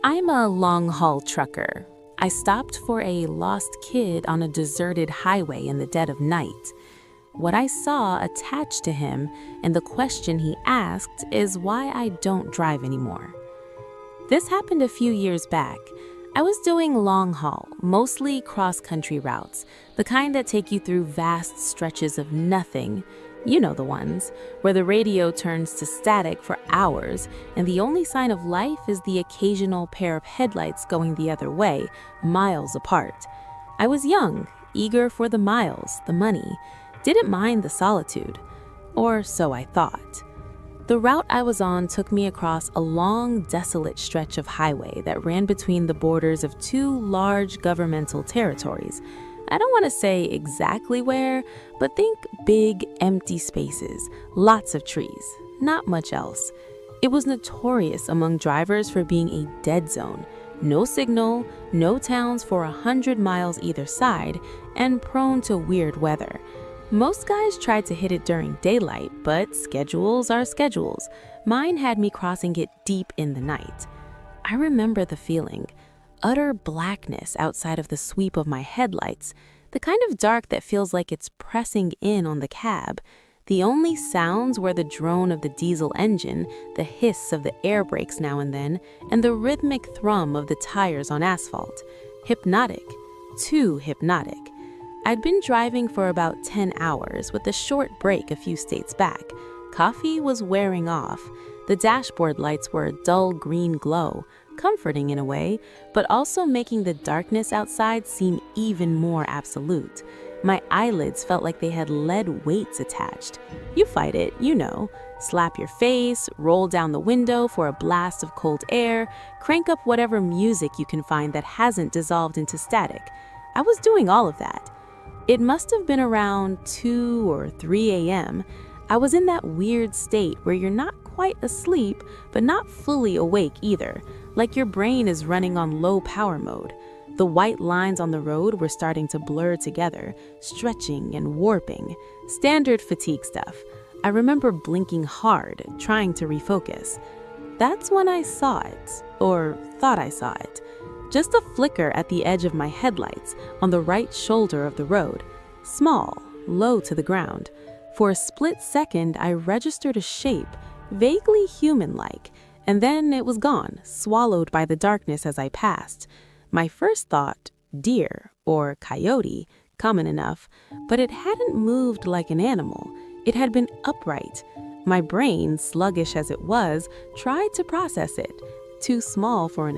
I'm a long-haul trucker. I stopped for a lost kid on a deserted highway in the dead of night. What I saw attached to him and the question he asked is why I don't drive anymore. This happened a few years back. I was doing long haul, mostly cross-country routes, the kind that take you through vast stretches of nothing. You know the ones, where the radio turns to static for hours and the only sign of life is the occasional pair of headlights going the other way, miles apart. I was young, eager for the miles, the money, didn't mind the solitude. Or so I thought. The route I was on took me across a long, desolate stretch of highway that ran between the borders of two large governmental territories. I don't want to say exactly where, but think big, empty spaces, lots of trees, not much else. It was notorious among drivers for being a dead zone. No signal, no towns for 100 miles either side, and prone to weird weather. Most guys tried to hit it during daylight, but schedules are schedules. Mine had me crossing it deep in the night. I remember the feeling. Utter blackness outside of the sweep of my headlights, the kind of dark that feels like it's pressing in on the cab. The only sounds were the drone of the diesel engine, the hiss of the air brakes now and then, and the rhythmic thrum of the tires on asphalt. Hypnotic. Too hypnotic. I'd been driving for about 10 hours with a short break a few states back. Coffee was wearing off. The dashboard lights were a dull green glow, comforting in a way, but also making the darkness outside seem even more absolute. My eyelids felt like they had lead weights attached. You fight it, you know. Slap your face, roll down the window for a blast of cold air, crank up whatever music you can find that hasn't dissolved into static. I was doing all of that. It must have been around 2 or 3 a.m. I was in that weird state where you're not quite asleep, but not fully awake either, like your brain is running on low power mode. The white lines on the road were starting to blur together, stretching and warping. Standard fatigue stuff. I remember blinking hard, trying to refocus. That's when I saw it, or thought I saw it. Just a flicker at the edge of my headlights on the right shoulder of the road. Small, low to the ground. For a split second, I registered a shape, vaguely human-like, and then it was gone, swallowed by the darkness as I passed. My first thought, deer or coyote, common enough, but it hadn't moved like an animal. It had been upright. My brain, sluggish as it was, tried to process it. Too small for an